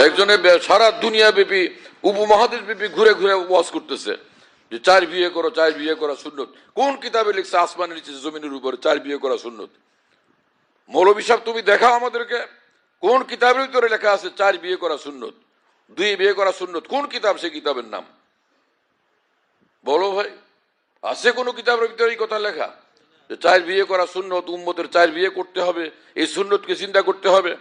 একজনে সারা দুনিয়া ব্যাপী উপমহাদেশ ব্যাপী ঘুরে ঘুরে ওয়াজ করতেছে যে 4 বিয়ে করো, 4 বিয়ে করা সুন্নত। কোন কিতাবে লিখছে আসমানের নিচে জমিনের উপরে 4 বিয়ে করা সুন্নত? মৌলভী সাহেব তুমি দেখাও আমাদেরকে কোন কিতাবের ভিতরে লেখা আছে 4 বিয়ে করা সুন্নত, 2 বিয়ে করা সুন্নত? কোন কিতাব? সে কিতাবের নাম বলো ভাই। আছে কোন কিতাবের ভিতরে এই কথা লেখা যে 4 বিয়ে করা সুন্নত, উম্মতের 4 বিয়ে করতে হবে, এই সুন্নতকে চিন্তা করতে হবে?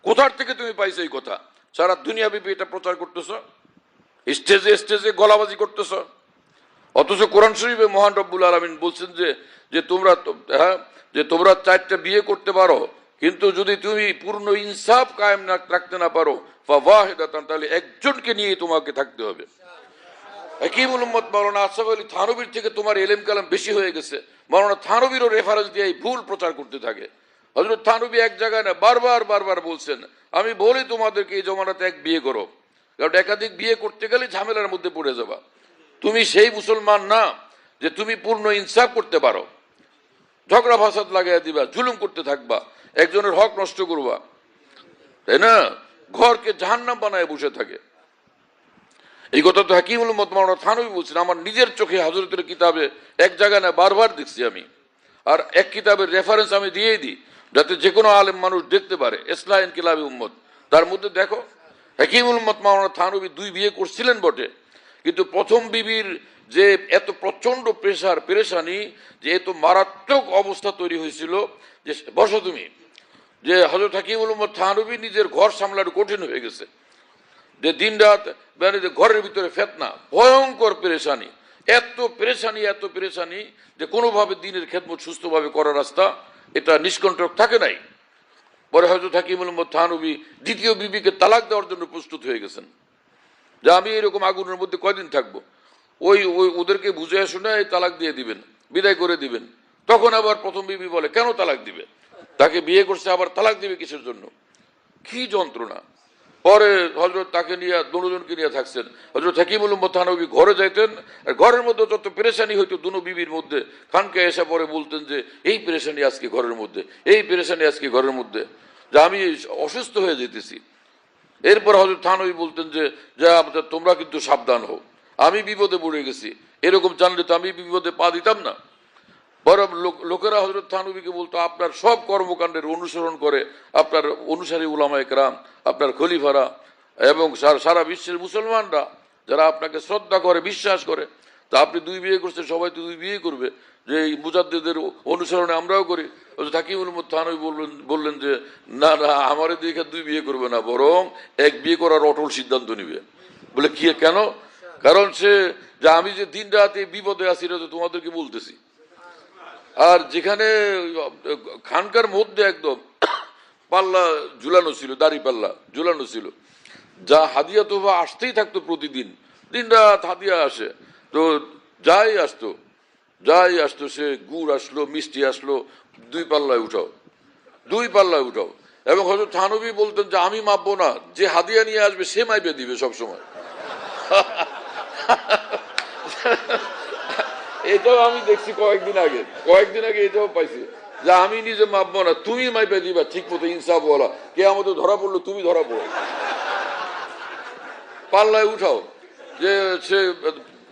কোথার থেকে তুমি পাইছো এই কথা? সারা দুনিয়া ব্যাপী এটা প্রচার করতেছ, স্টেজে স্টেজে গলাবাজি করতেছ। অথচ কোরআন শরীফে মহান রব্বুল আলামিন বলছেন যে তোমরা যে তোমরা 4টা বিয়ে করতে পারো, কিন্তু যদি তুমি পূর্ণ ইনসাফ কায়েম রাখতে না পারো ফাওয়াহিদাতান, তাহলে একজনকে নিয়ে তোমাকে থাকতে হবে। হাকিমুল উম্মত মাওলানা আশরাফ আলী থানভীর থেকে তোমার এলেম কালাম বেশি হয়ে গেছে। মাওলানা থানভীরও রেফারেন্স দিয়ে ভুল প্রচার করতে থাকে। হযরত থানভী এক জায়গায় না বারবার বলছেন, আমি বলি তোমাদেরকে এই জমানাতে 1 বিয়ে করো, কারণ একাধিক বিয়ে করতে গেলে ঝামেলার মধ্যে পড়ে যাবা। তুমি সেই মুসলমান না যে তুমি পূর্ণ ইনসাফ করতে পারো। ঝগড়া ফাসাদ লাগাইয়া দিবা, জুলুম করতে থাকবা, একজনের হক নষ্ট করবা, তাই না? ঘরকে জাহান্নাম বানায় বসে থাকে। এই কথা তো হাকিমুল উম্মত মাওলানা থানভী বলছেন। আমার নিজের চোখে হযরতের কিতাবে এক জায়গায় না বারবার দেখছি আমি। আর এক কিতাবের রেফারেন্স আমি দিয়েই দিই, যাতে যে কোনো আলেম মানুষ দেখতে পারে। ইসলাহ ইনকিলাবি উম্মত, তার মধ্যে দেখো হাকিমুল উম্মত মাওলানা থানভী 2 বিয়ে করছিলেন বটে, কিন্তু প্রথম বিবির যে এত প্রচন্ড প্রেশার পেরেশানি, যে এত মারাত্মক অবস্থা তৈরি হয়েছিল যে বসো তুমি, যে হযরত হাকিমুল উম্মত থানভী নিজের ঘর সামলানো কঠিন হয়ে গেছে। যে দিন রাত মানে ঘরের ভিতরে ফেতনা, ভয়ঙ্কর পেরেশানি, এত পেরেশানি যে কোনোভাবে দিনের খেদমত সুস্থভাবে করার রাস্তা এটা নিষ্কণ্টক থাকে নাই। পরে হযরত হাকিমুল উম্মত থানভী দ্বিতীয় বিবিকে তালাক দেওয়ার জন্য প্রস্তুত হয়ে গেছেন, যে আমি এরকম আগুনের মধ্যে কয়দিন থাকবো। ওই ওদেরকে বুঝে শুনে তালাক দিয়ে দিবেন, বিদায় করে দিবেন। তখন আবার প্রথম বিবি বলে কেন তালাক দিবে, তাকে বিয়ে করছে আবার তালাক দিবে কিসের জন্য? কি যন্ত্রণা। পরে হযরত তাকে নিয়ে দুজনকে নিয়ে থাকছেন। হযরত হাকিমুল উম্মত থানভী ঘরে যাইতেন, আর ঘরের মধ্যে যত পেরেশানি হইতো দুনো বিবির মধ্যে, খানকে এসে পরে বলতেন যে এই পেরেশানি আজকে ঘরের মধ্যে, এই পেরেশানি আজকে ঘরের মধ্যে, যে আমি অসুস্থ হয়ে যেতেছি। এরপর হযরত থানভী বলতেন যে তোমরা কিন্তু সাবধান হও, আমি বিপদে পড়ে গেছি, এরকম জানলে তো আমি বিপদে পা দিতাম না। বড় লোকেরা হযরত থানভীকে বলতো আপনার সব কর্মকাণ্ডের অনুসরণ করে আপনার অনুসারী উলামায়ে কেরাম, আপনার খলিফারা এবং সারা বিশ্বের মুসলমানরা যারা আপনাকে শ্রদ্ধা করে, বিশ্বাস করে। তা আপনি 2 বিয়ে করছেন, সবাই তো 2 বিয়ে করবে, যে এই মুজাদ্দিদের অনুসরণে আমরাও করি। হাকিমুল উম্মত থানভী বললেন যে না না, আমার দিকে 2 বিয়ে করবে না, বরং 1 বিয়ে করার অটল সিদ্ধান্ত নিবে। বলে কি কেন? কারণ সে যে আমি যে দিন রাতে বিপদে আছি এটা তো তোমাদেরকে বলতেছি। আর যেখানে খানকার মধ্যে একদম পাল্লা ঝুলানো ছিল, দাড়ি পাল্লা ঝুলানো ছিল, যা হাদিয়া তোফা আসতেই থাকতো প্রতিদিন, দিন রাত হাদিয়া আসে। তো যাই আসতো সে গুড় আসলো, মিষ্টি আসলো, 2 পাল্লায় উঠাও, 2 পাল্লায় উঠাও। এবং হযরত থানভী বলতেন যে আমি মাপবো না, যে হাদিয়া নিয়ে আসবে সে মাইপে দিবে সবসময়। এটাও আমি দেখছি কয়েকদিন আগে এটাও পাইছি, যে আমি নিজে মাপবো না, তুমি মাইপে দিবা ঠিক মতো, ইনসাফ বলা, কে আমাদের ধরা পড়লো তুমি ধরা পড়ো, পাল্লায় উঠাও। যে সে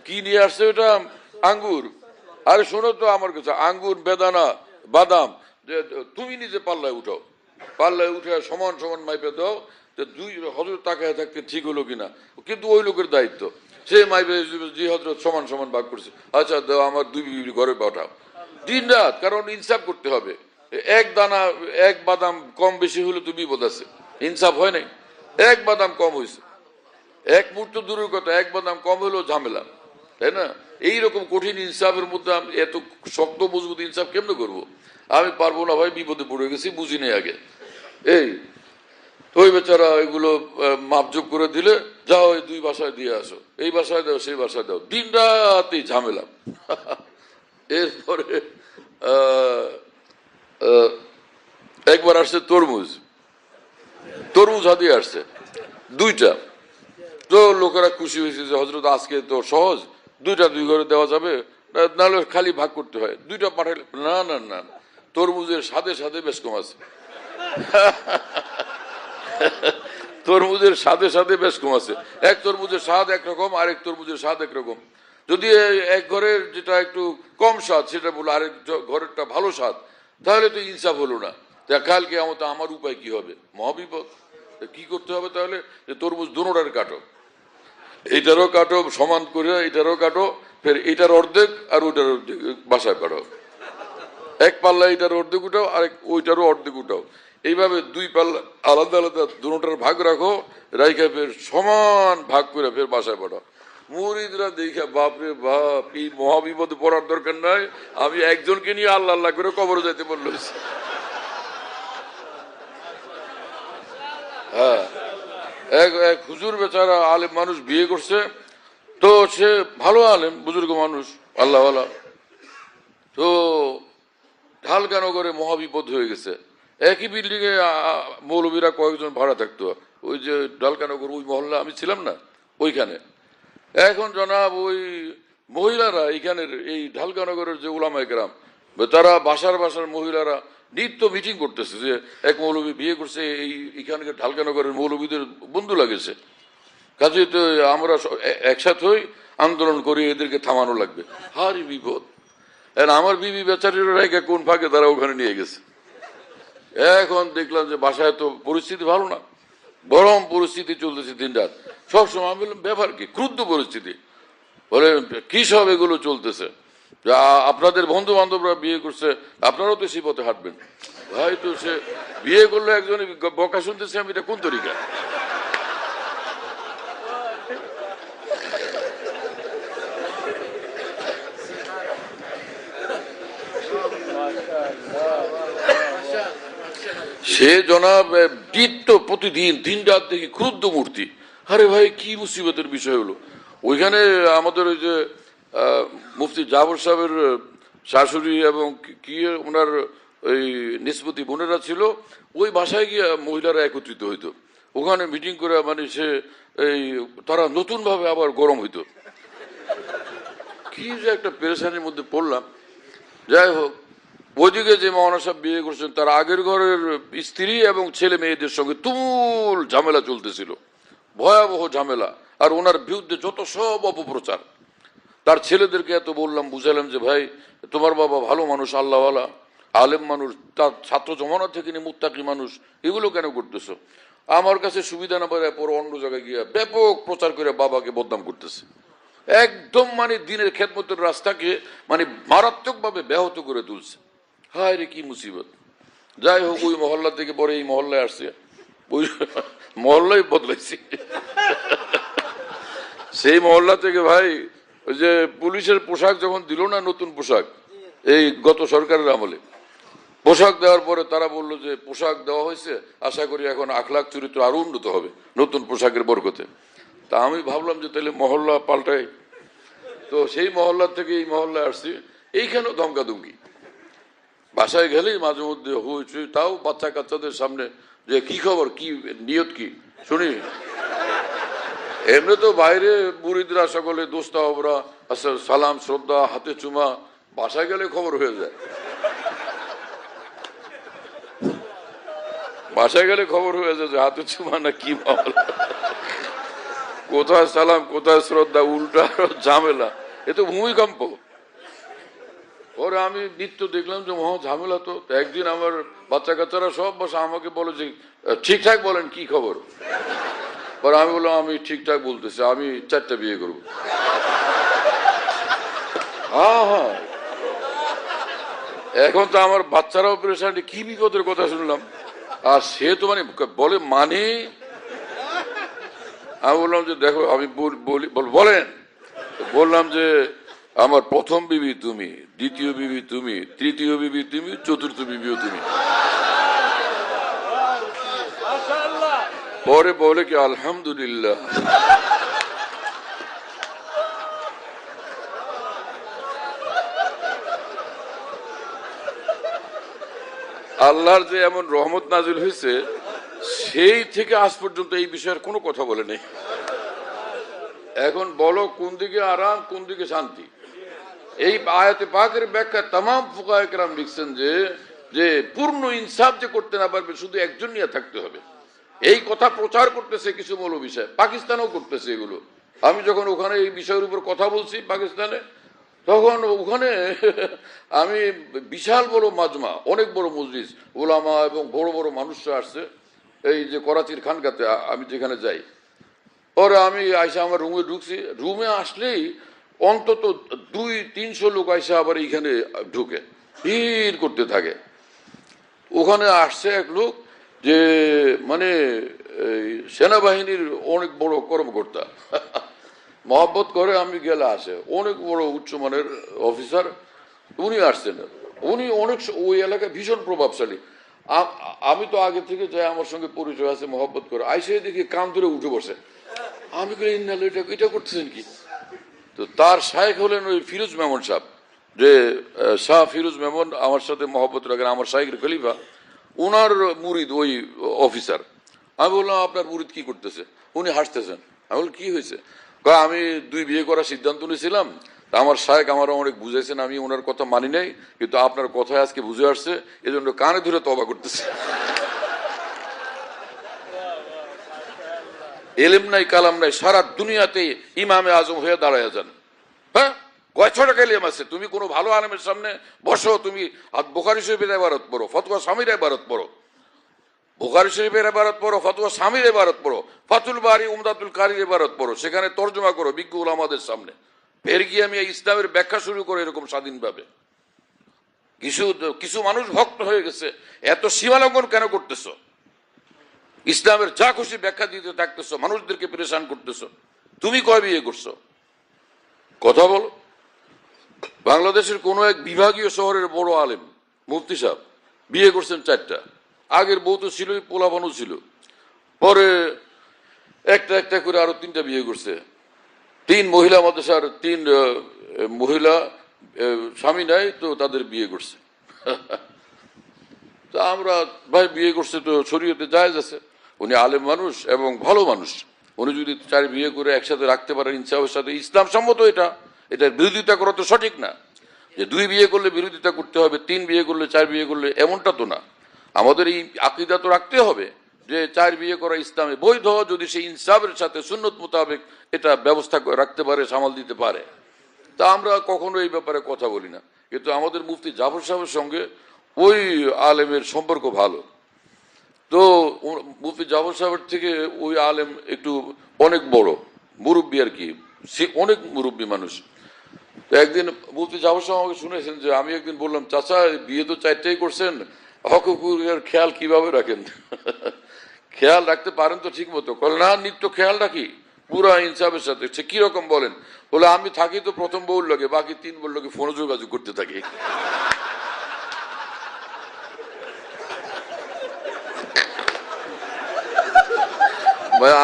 কি নিয়ে আসছে, ওটা আঙ্গুর। আরে শোনো তো আমার কাছে, আঙ্গুর, বেদানা, বাদাম, যে তুমি নিজে পাল্লায় উঠাও, পাল্লায় উঠে সমান সমান মাইপে দাও, যে 2 হযরত তাকায় থাকতে ঠিক হলো কিনা, কিন্তু ওই লোকের দায়িত্ব, সে মাইপে যে হযরত সমান সমান ভাগ করছে, আচ্ছা দাও আমার 2 বিবি ঘরে পাঠাও। দিন রাত, কারণ ইনসাফ করতে হবে। 1 দানা 1 বাদাম কম বেশি হলে তো বিপদ আছে, ইনসাফ হয় নাই। 1 বাদাম কম হয়েছে, 1 মুহূর্ত দূরের কথা, 1 বাদাম কম হলেও ঝামেলা, তাই না? এইরকম কঠিন ইনসাফের মধ্যে আমি এত শক্ত মজবুত ইনসাফ কেমনে করবো? আমি পারবো না ভাই, বিপদে পড়ে গেছি, বুঝি নেই আগে। এই ওই বেচারা এগুলো মাপজোপ করে দিলে, যাও এই 2 বাসায় দিয়ে আসো, এই বাসায় দাও সেই বাসায় দাও, দিন রাতই ঝামেলা। এরপরে একবার আসছে তরমুজ হাদিয়া আসছে 2টা। তো লোকেরা খুশি হয়েছে যে হযরত আজকে তো সহজ, 2টা 2 ঘরে দেওয়া যাবে, নাহলে খালি ভাগ করতে হয়, 2টা পাঠাইলে না না না, তরমুজের সাথে বেশ কম আছে। তরমুজের স্বাদে স্বাদে বেশ কম আছে। এক তরমুজের স্বাদ একরকম, আরেক তরমুজের স্বাদ একরকম। যদি এক ঘরের যেটা একটু কম স্বাদ সেটা বলো, আরেক ঘরেরটা ভালো স্বাদ, তাহলে তো ইনসাফ হলো না। তা কালকে আমার উপায় কি হবে? মহাবিপদ। কি করতে হবে তাহলে? যে তরমুজ দুটোটার কাটো, এইটারও কাটো সমান করে, এটারও কাটো, ফের এটার অর্ধেক আর ওইটার অর্ধেক বাসায় কাটো। এক পাল্লা এটার অর্ধেক উঠাও, আরেক ওইটারও অর্ধেক উঠাও। এইভাবে দুই পাল্লা আলাদা আলাদা দুটার ভাগ রাখো, রাইখা ফের সমান ভাগ করে ফের বাসায় পাঠাও। মুরিদরা দেখা বাপরে বাপ, এই মহাবিপদে পড়ার দরকার নাই, আমি একজনকে নিয়ে আল্লাহ আল্লাহ করে কবরে যাইতে বললো। হ্যাঁ, এক হুজুর বেচারা আলেম মানুষ বিয়ে করছে, তো সে ভালো আলেম বুজুর্গ মানুষ আল্লাহওয়ালা, তো ঢালকানগরে মহাবিপদ হয়ে গেছে। একই বিল্ডিং এ মৌলবীরা কয়েকজন ভাড়া থাকতো, ওই যে ঢালকানগর ওই মহল্লা আমি ছিলাম না ওইখানে। এখন জনাব ওই মহিলারা এখানের এই ঢালকানগরের যে উলামায়ে কেরাম, তারা বাসার বাসার মহিলারা নিত্য মিটিং করতেছে যে এক মৌলবী বিয়ে করছে, এইখানকার ঢালকানগরের মৌলবীদের বন্ধু লাগেছে, কাজে তো আমরা একসাথে হই, আন্দোলন করি, এদেরকে থামানো লাগবে। হারি বিপদ। আমার বিবি বেচারির রেখে কোন ফাঁকে তারা ওখানে নিয়ে গেছে। এখন দেখলাম যে বাসায় তো পরিস্থিতি ভালো না, গরম পরিস্থিতি চলতেছে দিন রাত। সবসময় আমি বললাম ব্যাপার কি, ক্রুদ্ধ পরিস্থিতি। বলে কি সব এগুলো চলতেছে, আপনাদের বন্ধু বান্ধবরা বিয়ে করছে, আপনারাও তো সেই পথে হাঁটবেন। ভাই তো সে বিয়ে করলো, একজন বকা শুনতেছে, আমি এটা কোন তরিকা? সে জনাব নিত্য প্রতিদিন দিন রাত দেখি ক্রুদ্ধ মূর্তি। আরে ভাই কি মুসিবতের বিষয় হলো। ওইখানে আমাদের ওই যে মুফতি জাফর সাহেবের শাশুড়ি এবং কি ওনার ওই নিষ্পত্তি বোনেরা ছিল, ওই বাসায় গিয়ে মহিলারা একত্রিত হইতো, ওখানে মিটিং করে, মানে সে এই তারা নতুন ভাবে আবার গরম হইতো। কি যে একটা পেরেশানির মধ্যে পড়লাম। যাই হোক, ওইদিকে যে মৌলানা সাহেব বিয়ে করছেন, তার আগের ঘরের স্ত্রী এবং ছেলে মেয়েদের সঙ্গে তুমুল ঝামেলা চলতেছিল, ভয়াবহ ঝামেলা। আর ওনার বিরুদ্ধে যত সব অপপ্রচার। তার ছেলেদেরকে এত বললাম, বুঝালাম যে ভাই তোমার বাবা ভালো মানুষ, আল্লাহওয়ালা আলেম মানুষ, তার ছাত্র জমানা থেকে নিয়ে মুত্তাকি মানুষ, এগুলো কেন করতেছো? আমার কাছে সুবিধা না পারে পর অন্য জায়গায় গিয়ে ব্যাপক প্রচার করে বাবাকে বদনাম করতেছে। একদম মানে দিনের খেদমতের রাস্তাকে মানে মারাত্মকভাবে ব্যাহত করে তুলছে। হায় রে কি মুসিবত। যাই হোক, ওই মহল্লা থেকে পরে এই মহল্লায় আসছে, ওই মহল্লাই বদলাইছি। সেই মহল্লা থেকে ভাই ওই যে পুলিশের পোশাক যখন দিল না, নতুন পোশাক, এই গত সরকারের আমলে পোশাক দেওয়ার পরে তারা বললো যে পোশাক দেওয়া হয়েছে, আশা করি এখন আখলাক চরিত্র আরো উন্নত হবে নতুন পোশাকের বরকতে। তা আমি ভাবলাম যে তাহলে মহল্লা পাল্টাই। তো সেই মহল্লা থেকে এই মহল্লায় আসছি, এইখানেও ধমকাধমকি। বাসায় গেলেই মাঝে মধ্যে হইচই, তাও বাচ্চা কাচ্চাদের সামনে, যে কি খবর, কি নিয়ত কি শুনি। এমনি তো বাইরে মুরিদরা সকলে দোস্তা ওরা সালাম শ্রদ্ধা হাতে চুমা, বাসায় গেলে খবর হয়ে যায়। বাসায় গেলে খবর হয়ে যায় যে হাতে চুমা না কি মামলা, কোথায় সালাম কোথায় শ্রদ্ধা, উল্টা ঝামেলা। এ তো ভূমিকম্প। পরে আমি নিত্য দেখলাম যে মহা ঝামেলা। তো একদিন আমার বাচ্চা কাচ্চারা সব বসে আমাকে বলে যে ঠিকঠাক বলেন কি খবর। পরে আমি বললাম আমি ঠিকঠাক বলতেছি, আমি 4টা বিয়ে করবো। হ্যাঁ হ্যাঁ, এখন তো আমার বাচ্চারাও পরেশান, কি বিপদের কথা শুনলাম। আর সে তো মানে বলে মানে, আমি বললাম যে দেখো আমি বলেন। বললাম যে আমার প্রথম বিবি তুমি, দ্বিতীয় বিবি তুমি, তৃতীয় বিবি তুমি, চতুর্থ বিবিও তুমি। পরে বলে কি আলহামদুলিল্লাহ। আল্লাহর যে এমন রহমত নাজিল হয়েছে, সেই থেকে আজ পর্যন্ত এই বিষয়ের কোনো কথা বলে নেই। এখন বলো কোন দিকে আরাম কোন দিকে শান্তি। এই আয়াতে পাকের ব্যাখ্যা তাম ফুকায়ে কেরাম লিখছেন যে পূর্ণ ইনসাফ যে করতে না পারবে, শুধু একজন নিয়ে থাকতে হবে। এই কথা প্রচার করতেছে কিছু মৌলবী সাহেব, পাকিস্তানেও করতেছে এগুলো। আমি যখন ওখানে এই বিষয়ের উপর কথা বলছি পাকিস্তানে, তখন ওখানে আমি বিশাল বড় মাজমা, অনেক বড় মজলিস, ওলামা এবং বড় বড় মানুষরা আসছে এই যে করাচির খানকাতে আমি যেখানে যাই। পরে আমি আইসা আমার রুমে ঢুকছি, রুমে আসলেই অন্তত 200-300 লোক আইসা আবার এইখানে ঢুকে ভিড় করতে থাকে। ওখানে আসছে এক লোক যে মানে সেনাবাহিনীর অনেক বড় কর্মকর্তা, মহব্বত করে আমি গেলে আসে, অনেক বড় উচ্চমানের অফিসার, উনি আসছেন। উনি অনেক ওই এলাকায় ভীষণ প্রভাবশালী। আমি তো আগে থেকে যাই, আমার সঙ্গে পরিচয় আছে, মহব্বত করে আইসে দেখি কান ধরে উঠে বসে। আমি এটা করতেছেন কি? তো তার শায়েখ হলেন ওই ফিরোজ মেমন সাহেব, যে শাহ ফিরোজ মেমন আমার সাথে মহব্বত রাখেন, আমার শাহেখের খলিফা, ওনার মুরিদ ওই অফিসার। আমি বললাম আপনার মুরিদ কি করতেছে? উনি হাসতেছেন। আমি বললাম কি হয়েছে? আমি 2 বিয়ে করার সিদ্ধান্ত নিয়েছিলাম, তা আমার শায়েখ আমার অনেক বুঝাইছেন, আমি ওনার কথা মানি নাই, কিন্তু আপনার কথায় আজকে বুঝে আসছে, এজন্য কানে ধরে তওবা করতেছে। এলেম নাই, কালাম নাই, সারা দুনিয়াতে ইমামে আজম হয়ে দাঁড়ায় যান। হ্যাঁ, কয়শো টাকা এলেম আছে, তুমি কোনো ভালো আলেমের সামনে বসো, তুমি বুখারী শরীফের ইবারত পড়ো, ফতোয়া স্বামীর ইবারত পড়ো, বুখারী শরীফের ইবারত পড়ো, ফতোয়া স্বামীর ইবারত পড়ো, ফাতুল বারি উমদাতুল কারীর ইবারত পড়ো, সেখানে তর্জমা করো বিজ্ঞ উলামাদের সামনে। ফের গিয়ে আমি ইসলামের ব্যাখ্যা শুরু করে এরকম স্বাধীনভাবে। কিছু মানুষ ভক্ত হয়ে গেছে, এত সীমালঙ্ঘন কেন করতেছ? ইসলামের যা খুশি ব্যাখ্যা দিতে থাকতেছো, মানুষদেরকে পরেশান করতেছো। তুমি কয় বিয়ে করছো? কথা বলো। বাংলাদেশের কোন এক বিভাগীয় শহরের বড় আলেম মুফতি সাহেব বিয়ে করছেন 4টা। আগের বউ তো ছিলই, পোলাপানও ছিল, পরে একটা একটা করে আরো 3টা বিয়ে করছে। 3 মহিলা মাদ্রাসার 3 মহিলা স্বামী নাই তো তাদের বিয়ে করছে। তা আমরা ভাই বিয়ে করছে তো শরীয়তে জায়েজ আছে, উনি আলেম মানুষ এবং ভালো মানুষ, উনি যদি 4 বিয়ে করে একসাথে রাখতে পারেন ইনসাফের সাথে, ইসলাম সম্মত, এটার বিরোধিতা করা তো সঠিক না। যে 2 বিয়ে করলে বিরোধিতা করতে হবে, 3 বিয়ে করলে 4 বিয়ে করলে, এমনটা তো না। আমাদের এই আকীদা তো রাখতে হবে যে 4 বিয়ে করা ইসলামে বৈধ, যদি সেই ইনসাফের সাথে সুন্নত মোতাবেক এটা ব্যবস্থা রাখতে পারে, সামাল দিতে পারে। তা আমরা কখনো এই ব্যাপারে কথা বলি না, কিন্তু আমাদের মুফতি জাফর সাহেবের সঙ্গে ওই আলেমের সম্পর্ক ভালো। তো মুফতি জাফর সাহেবের থেকে ওই আলেম একটু অনেক বড় মুরব্বী আর কি, সে অনেক মুরব্বী মানুষ। তো একদিন মুফতি জাফর সাহেব আমাকে শুনেছেন যে আমি একদিন বললাম, চাচা বিয়ে তো 4টাই করছেন, হকের খেয়াল কিভাবে রাখেন? খেয়াল রাখতে পারেন তো ঠিক মতো? না, নিত্য খেয়াল রাখি পুরা ইনসাফের সাথে। সে কিরকম বলেন? বলে আমি থাকি তো প্রথম বউর লগে, বাকি 3 বউর লগে ফোনে যোগাযোগ করতে থাকি।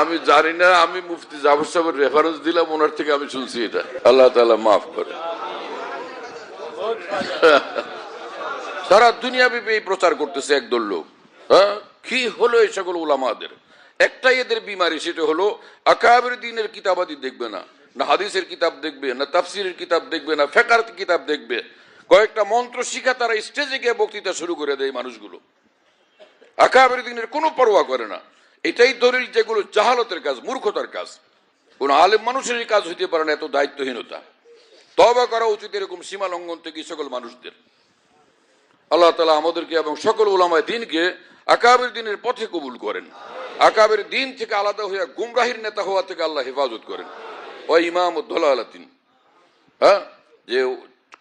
আমি জানি না, আমি মুফতি জাফর সাহেবের রেফারেন্স দিলাম, ওনার থেকে আমি শুনছি এটা। আল্লাহ তাআলা মাফ করে। সারা দুনিয়া ব্যাপী এই প্রচার করতেছে একদল লোক। হ্যাঁ, কি হলো এই সকল উলামাদের? একটাই এদের বিমারি, সেটা হলো আকাবির দ্বীনের কিতাবাদি দেখবে না, না হাদিসের কিতাব দেখবে, না তাফসিরের কিতাব দেখবে, না ফিকহের কিতাব দেখবে। কয়েকটা মন্ত্র শিখা তারা স্টেজে গিয়ে বক্তৃতা শুরু করে দেয় মানুষগুলো। আকাবির দ্বীনের কোনো পরোয়া করে না। এটাই দলিল যেগুলো জাহালতের কাজ, মূর্খতার কাজ। কোন আলেম মানুষেরই কাজ হইতে পারে না এত দায়িত্বহীনতা। তওবা করা উচিত এরকম সীমা লঙ্ঘন থেকে সকল মানুষদের। আল্লাহ তাআলা আমাদেরকে এবং সকল উলামায়ে দ্বীনকে আকাবির দ্বীনের পথে কবুল করেন। আকাবির দ্বীন থেকে আলাদা হয়ে গুমরাহির নেতা হওয়া থেকে আল্লাহ হেফাজত করেন। ও ইমামুদ দালালাতিন। হ্যাঁ, যে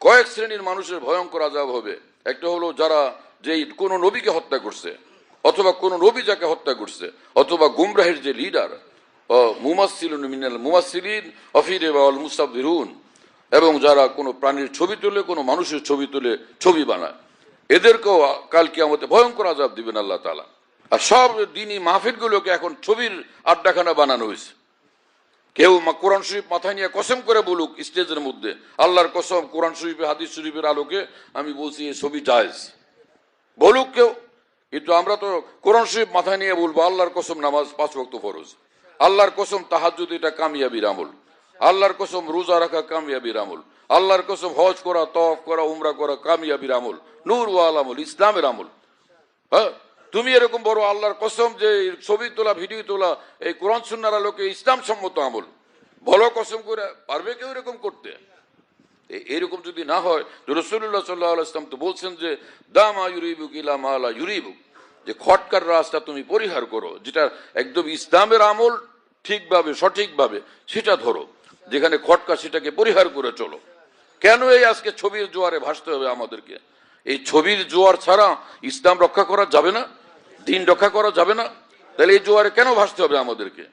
কয়েক শ্রেণীর মানুষের ভয়ঙ্কর আযাব হবে। একটা হলো যারা যেই কোন নবীকে হত্যা করছে, অথবা কোন নবী যাকে হত্যা করছে, অথবা গুমরাহের যে লিডার, মুমাসসিলুন মিনাল মুমাসসিলিন অফিরে ওয়াল মুস্তাবদিরুন, এবং যারা কোনো প্রাণীর ছবি তুলে, কোনো মানুষের ছবি তুলে ছবি বানায়, এদেরকেও কাল কিয়ামতে ভয়ঙ্কর আযাব দিবেন আল্লাহ তাআলা। আর সব দ্বীনি মাহফিলগুলোকে এখন ছবির আড্ডাখানা বানানো হয়েছে। কেউ কোরআন শরীফ মাথায় নিয়ে কসম করে বলুক স্টেজের মধ্যে, আল্লাহর কসম কোরআন শরীফে হাদিস শরীফের আলোকে আমি বলছি এই ছবি জায়েজ, বলুক কেউ। কিন্তু আমরা তো কোরআন শরীফ মাথায় নিয়ে বলবো আল্লাহর কসম নামাজ 5 ওয়াক্ত ফরজ, আল্লাহর কসম তাহাজ্জুদ এটা কামিয়াবির আমল, আল্লাহর কসম রোজা রাখা কামিয়াবির আমল, আল্লাহর কসম হজ করা, তওয়াফ করা, উমরা করা কামিয়াবির আমল, নূর ওয়াল আমল, ইসলামের আমল। হ্যাঁ, তুমি এরকম বড় আল্লাহর কসম যে ছবি তোলা ভিডিও তোলা এই কোরআন সুন্নাহর আলোকে ইসলাম সম্মত আমল, বলো কসম করে পারবে কেউ এরকম করতে? এরকম যদি না হয়, রাসূলুল্লাহ সাল্লাল্লাহু আলাইহি ওয়াসাল্লাম তো বলছেন যে দামা ইউরিবুক ইলা মা লা ইউরিবুক, যে খটকার রাস্তা তুমি পরিহার করো, যেটা একদম ইসলামের আমল ঠিকভাবে সঠিকভাবে সেটা ধরো, যেখানে খটকা সেটাকে পরিহার করে চলো। কেন এই আজকে ছবির জোয়ারে ভাসতে হবে আমাদেরকে? এই ছবির জোয়ার ছাড়া ইসলাম রক্ষা করা যাবে না, দিন রক্ষা করা যাবে না, তাহলে এই জোয়ারে কেন ভাসতে হবে আমাদেরকে?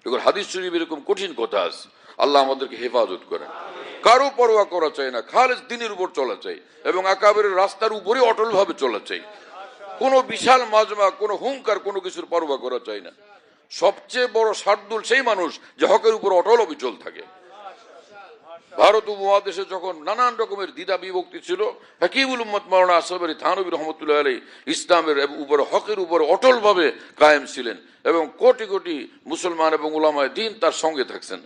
এগুলো হাদিস শরীফ এরকম কঠিন কথা আছে। আল্লাহ আমাদেরকে হেফাজত করেন। কারো পরোয়া করা চাই না, খালেস দিনের উপর চলা চাই এবং আকাবেরের রাস্তার উপরে অটল ভাবে চলা চাই। কোনো বিশাল মাজমা, কোনো হুঙ্কার, কোনো কিছুর পরোয়া করা চাই না। সবচেয়ে বড় শার্দুল সেই মানুষ যে হকের উপর অটল অবিচল থাকে। ভারত উপমহাদেশে যখন নানান রকমের দ্বিধা বিভক্তি ছিল, হাকিমুল উম্মত মাওলানা আশরাফ আলী থানভী রহমতুল্লাহ আলাইহি ইসলামের উপরে হকের উপরে অটল ভাবে কায়েম ছিলেন এবং কোটি কোটি মুসলমান এবং উলামায়ে দ্বীন তার সঙ্গে থাকছেন।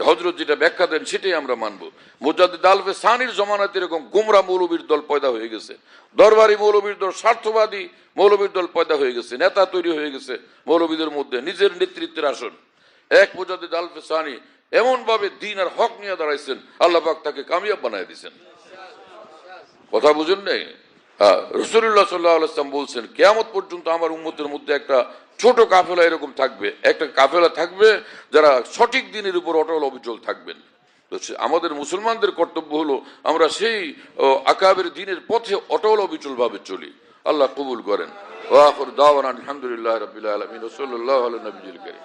হযরত যেটা ব্যাখ্যা দেন সেটাই আমরা মানব। মুজাদ্দিদ আলফে সানির জমানাতে এরকম গুমরা মৌলবীর দল পয়দা হয়ে গেছে, দরবারি মৌলবীর দল, স্বার্থবাদী মৌলবীর দল পয়দা হয়ে গেছে, নেতা তৈরি হয়ে গেছে মৌলবীদের মধ্যে, নিজের নেতৃত্বের আসন। এক মুজাদ্দিদ আলফে সানি এমন ভাবে দ্বীন আর হক নিয়ে দাঁড়াইছেন, আল্লাহ পাক তাকে কামিয়াব বানায় দিয়েছেন। কথা বুঝেন নাই? রাসূলুল্লাহ সাল্লাল্লাহু আলাইহি ওয়াসাল্লাম বলছেন কিয়ামত পর্যন্ত আমার উম্মতের মধ্যে একটা ছোট কাফেলা এরকম থাকবে, একটা কাফেলা থাকবে যারা সঠিক দ্বীনের উপর অটল অবিচল থাকবেন। তো আমাদের মুসলমানদের কর্তব্য হলো আমরা সেই আকাবের দ্বীনের পথে অটল অবিচল ভাবে চলি। আল্লাহ কবুল করেন। ওয়া আখিরু দাওয়ানা আলহামদুলিল্লাহি রাব্বিল আলামিন ওয়া সাল্লাল্লাহু আলা নবিয়্যিল কারীম।